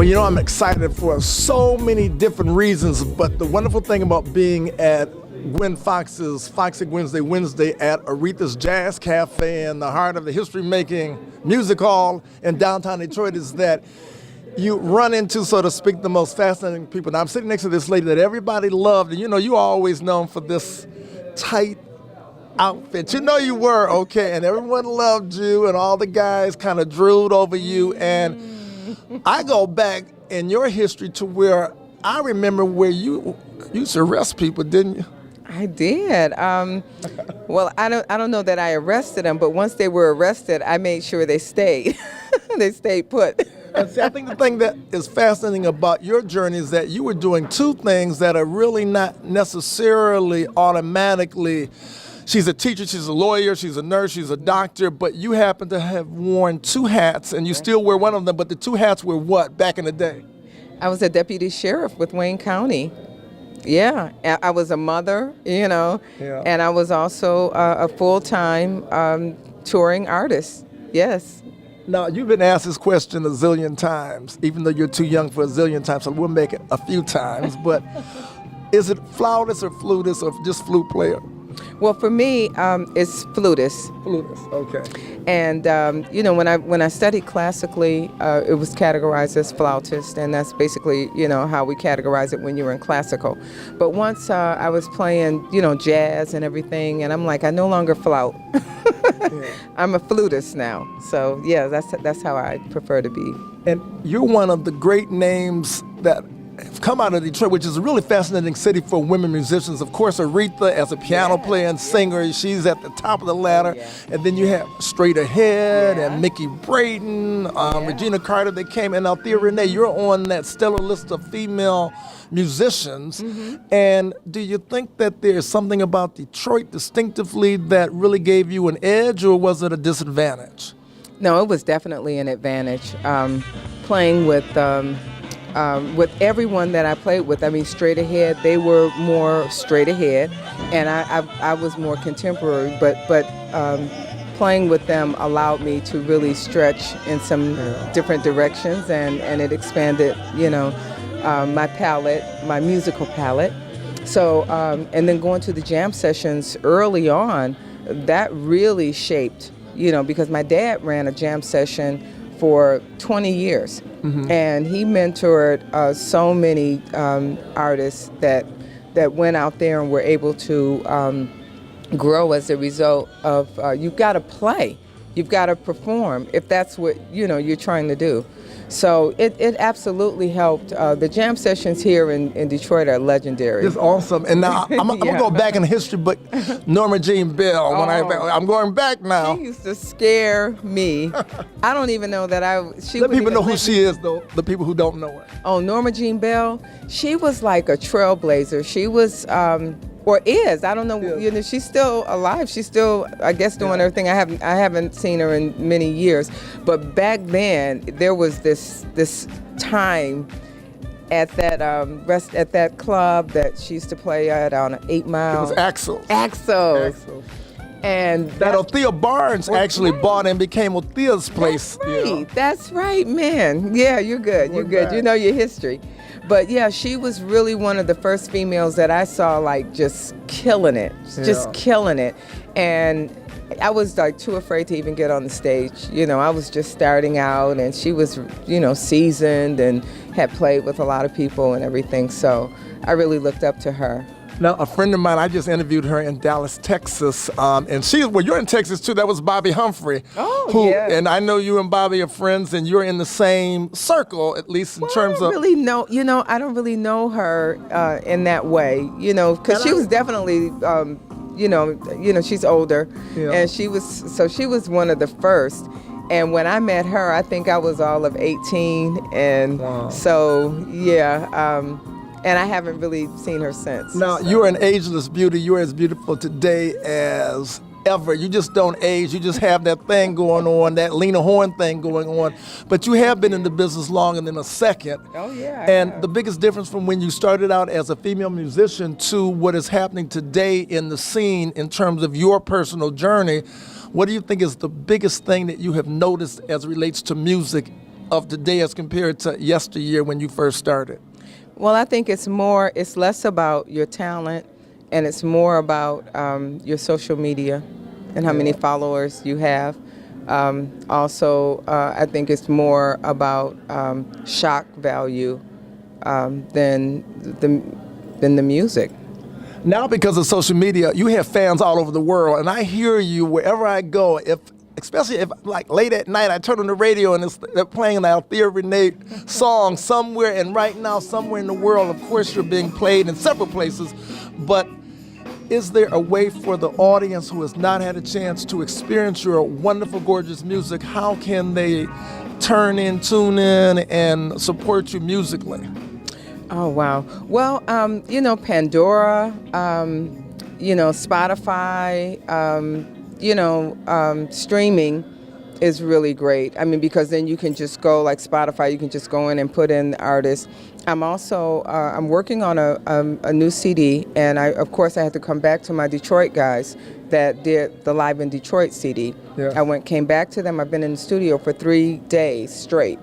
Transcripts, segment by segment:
Well, you know, I'm excited for so many different reasons, but the wonderful thing about being at Gwen Fox's Foxy Wednesday at Aretha's Jazz Cafe in the heart of the history-making music hall in downtown Detroit is that you run into, so to speak, the most fascinating people. Now, I'm sitting next to this lady that everybody loved, and you know, you are always known for this tight outfit. You know you were, okay, and everyone loved you, and all the guys kind of drooled over you, and I go back in your history to where I remember where you used to arrest people, didn't you? I did. Well, I don't know that I arrested them, but once they were arrested, I made sure they stayed. They stayed put. And see, I think the thing that is fascinating about your journey is that you were doing two things that are really not necessarily automatically. She's a teacher, she's a lawyer, she's a nurse, she's a doctor, but you happen to have worn two hats, and you still wear one of them, but the two hats were what back in the day? I was a deputy sheriff with Wayne County. Yeah, I was a mother, you know, and I was also a full-time touring artist, yes. Now, you've been asked this question a zillion times, even though you're too young for a zillion times, so we'll make it a few times, but is it flautist or flutist or just flute player? Well, for me, it's flutist. Flutist, okay. And you know, when I studied classically, it was categorized as flautist, and that's basically, you know, how we categorize it when you're in classical. But once I was playing, you know, jazz and everything, and I'm like, I no longer flout. I'm a flutist now. So yeah, that's how I prefer to be. And you're one of the great names that have come out of Detroit, which is a really fascinating city for women musicians. Of course, Aretha as a piano player and singer, she's at the top of the ladder. And then you have Straight Ahead and Mickey Braden, Regina Carter that came, and Althea Rene. You're on that stellar list of female musicians. And do you think that there's something about Detroit distinctively that really gave you an edge, or was it a disadvantage? No, it was definitely an advantage. Playing with everyone that I played with, I mean, Straight Ahead, they were more straight ahead, and I was more contemporary, but playing with them allowed me to really stretch in some different directions, and it expanded, you know, my palette, my musical palette. So, and then going to the jam sessions early on, that really shaped, you know, because my dad ran a jam session for 20 years. And he mentored so many artists that went out there and were able to grow as a result of you've got to play, you've got to perform if that's what, you know, you're trying to do. So it absolutely helped. The jam sessions here in Detroit are legendary. It's awesome. And now I'm going to go back in history, but Norma Jean Bell, I'm going back now. She used to scare me. I don't even know that Let people know who she is, though, the people who don't know her. Oh, Norma Jean Bell, she was like a trailblazer. She was, or is, I don't know, you know, she's still alive. She's still, I guess, doing her thing. I haven't seen her in many years. But back then, there was this time at that club that she used to play at on 8 Mile. It was Axel's. Axel's. And that Althea Barnes actually bought and became Althea's place. That's right. You know? That's right, man. Yeah, you're good. You're good. You know your history. But yeah, she was really one of the first females that I saw like just killing it, just killing it. And I was like too afraid to even get on the stage. You know, I was just starting out, and she was, you know, seasoned and had played with a lot of people and everything. So I really looked up to her. Now, a friend of mine, I just interviewed her in Dallas, Texas, and you're in Texas too. That was Bobby Humphrey. Oh, yeah. And I know you and Bobby are friends, and you're in the same circle, at least in terms of. I don't really know her in that way, you know, because she was definitely, you know, she's older, and she was one of the first. And when I met her, I think I was all of 18, and so yeah. And I haven't really seen her since. Now, you're an ageless beauty. You're as beautiful today as ever. You just don't age. You just have that thing going on, that Lena Horne thing going on. But you have been in the business longer than a second. Oh, yeah. And the biggest difference from when you started out as a female musician to what is happening today in the scene in terms of your personal journey, what do you think is the biggest thing that you have noticed as it relates to music of today as compared to yesteryear when you first started? Well, I think it's less about your talent, and it's more about your social media and how many followers you have. Also, I think it's more about shock value than the music. Now, because of social media, you have fans all over the world, and I hear you wherever I go. Especially if, like, late at night, I turn on the radio and they're playing an Althea Rene song somewhere, and right now, somewhere in the world, of course, you're being played in several places. But is there a way for the audience who has not had a chance to experience your wonderful, gorgeous music? How can they tune in, and support you musically? Oh, wow. Well, Pandora, Spotify, streaming is really great. I mean, because then you can just go, like Spotify, you can just go in and put in the artist. I'm also, I'm working on a new CD, and of course I had to come back to my Detroit guys that did the Live in Detroit CD. Yeah. Came back to them. I've been in the studio for 3 days straight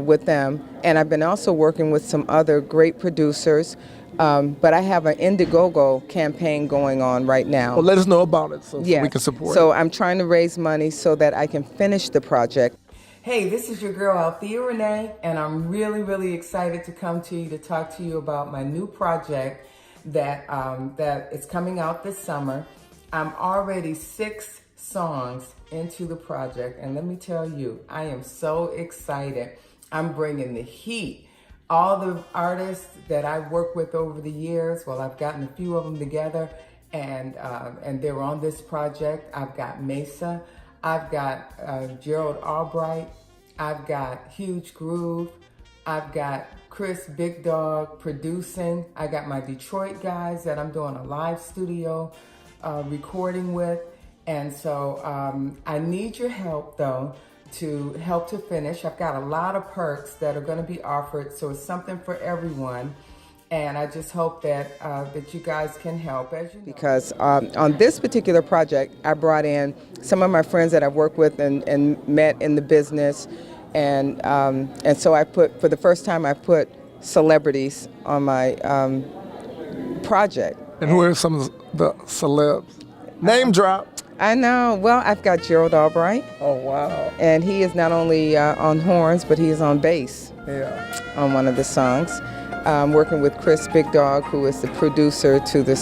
with them, and I've been also working with some other great producers. But I have an Indiegogo campaign going on right now. Well, let us know about it so we can support So it. I'm trying to raise money so that I can finish the project. Hey, this is your girl Althea Rene, and I'm really, really excited to come to you to talk to you about my new project that is coming out this summer. I'm already 6 songs into the project, and let me tell you, I am so excited. I'm bringing the heat. All the artists that I've worked with over the years, well, I've gotten a few of them together, and they're on this project. I've got Mesa, I've got Gerald Albright, I've got Huge Groove, I've got Chris Big Dog producing. I got my Detroit guys that I'm doing a live studio recording with, and so I need your help though, to help to finish. I've got a lot of perks that are going to be offered, so it's something for everyone. And I just hope that that you guys can help. As you know. Because on this particular project, I brought in some of my friends that I've worked with and met in the business, and so I put, for the first time, I put celebrities on my project. And who are some of the celebs? Name drop. I know. Well, I've got Gerald Albright. Oh, wow. And he is not only on horns, but he is on bass. Yeah. On one of the songs. Working with Chris Big Dog, who is the producer to the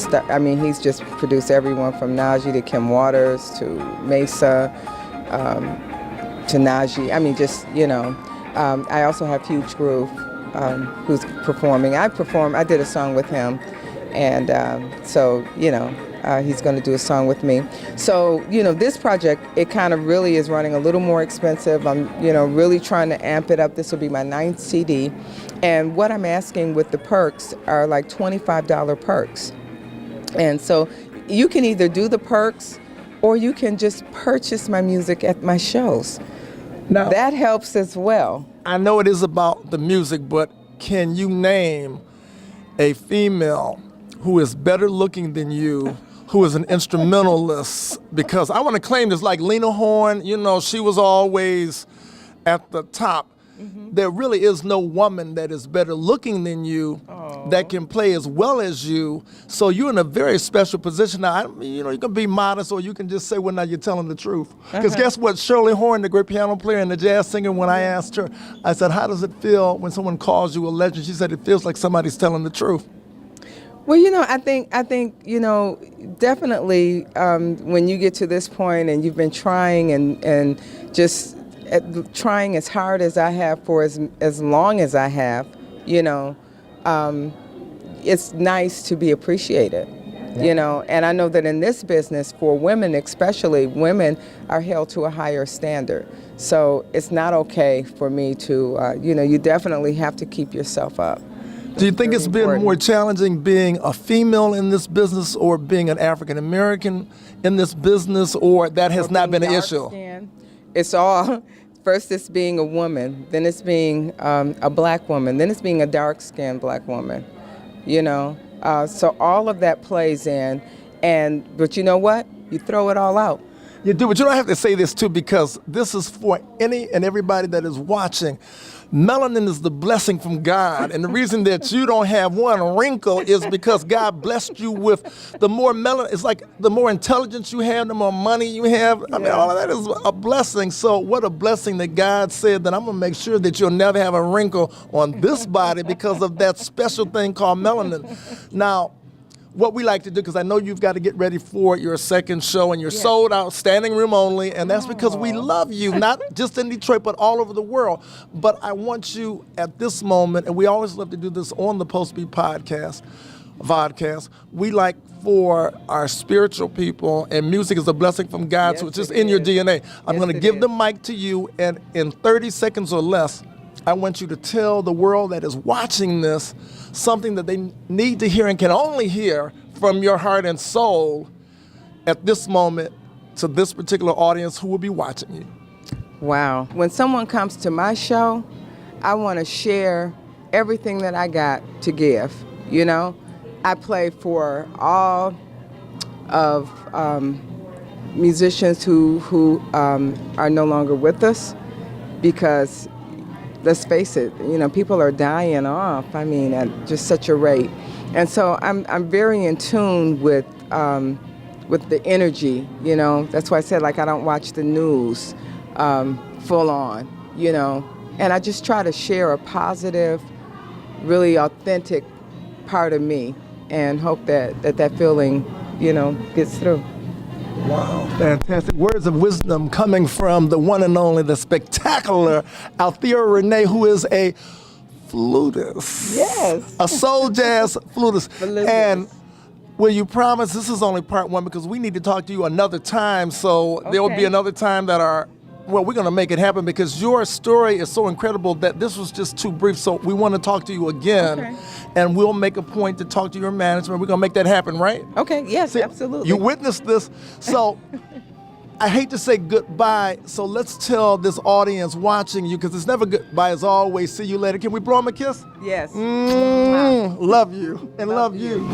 he's just produced everyone from Najee to Kim Waters to Mesa to Najee. I mean, just, I also have Huge Groove, who's performing. I did a song with him, and he's going to do a song with me. So, this project, it kind of really is running a little more expensive. I'm, really trying to amp it up. This will be my 9th CD. And what I'm asking with the perks are like $25 perks. And so you can either do the perks or you can just purchase my music at my shows. Now, that helps as well. I know it is about the music, but can you name a female who is better looking than you, who is an instrumentalist? Because I want to claim this, like Lena Horne, she was always at the top. Mm-hmm. There really is no woman that is better looking than you, that can play as well as you. So you're in a very special position. Now, you can be modest, or you can just say, well, now you're telling the truth. Because guess what? Shirley Horn, the great piano player and the jazz singer, when I asked her, I said, how does it feel when someone calls you a legend? She said, it feels like somebody's telling the truth. Well, I think, definitely when you get to this point and you've been trying and just trying as hard as I have for as long as I have, it's nice to be appreciated, and I know that in this business, for women especially, women are held to a higher standard. So it's not okay for me to, you definitely have to keep yourself up. Do you think it's been more challenging being a female in this business, or being an African American in this business, or that has not been an issue? It's all, first it's being a woman, then it's being a black woman, then it's being a dark-skinned black woman, so all of that plays in, but you know what? You throw it all out. You do, but you don't have to say this too, because this is for any and everybody that is watching. Melanin is the blessing from God, and the reason that you don't have one wrinkle is because God blessed you with the more melanin. It's like the more intelligence you have, the more money you have. I mean, all of that is a blessing. So what a blessing that God said that I'm going to make sure that you'll never have a wrinkle on this body because of that special thing called melanin. Now, what we like to do, because I know you've got to get ready for your second show, and you're sold out, standing room only, and that's because we love you, not just in Detroit, but all over the world. But I want you at this moment, and we always love to do this on the Pulsemedia vodcast. We like for our spiritual people, and music is a blessing from God, so it's just in your DNA. I'm going to give the mic to you, and in 30 seconds or less, I want you to tell the world that is watching this something that they need to hear and can only hear from your heart and soul at this moment to this particular audience who will be watching you. Wow. When someone comes to my show, I want to share everything that I got to give. You know, I play for all of musicians who are no longer with us, because let's face it, you know, people are dying off. I mean, at just such a rate, and so I'm very in tune with the energy. You know, that's why I said, like, I don't watch the news full on. You know, and I just try to share a positive, really authentic part of me, and hope that feeling, you know, gets through. Wow, fantastic. Words of wisdom coming from the one and only, the spectacular Althea Rene, who is a flutist. Yes. A soul jazz flutist. And will you promise, this is only part one, because we need to talk to you another time, so there will be another time that we're going to make it happen, because your story is so incredible that this was just too brief. So we want to talk to you again, and we'll make a point to talk to your management. We're going to make that happen, right? Okay, yes, absolutely. You witnessed this. So I hate to say goodbye, so let's tell this audience watching you, because it's never goodbye, as always. See you later. Can we blow them a kiss? Yes. Love you, and love you.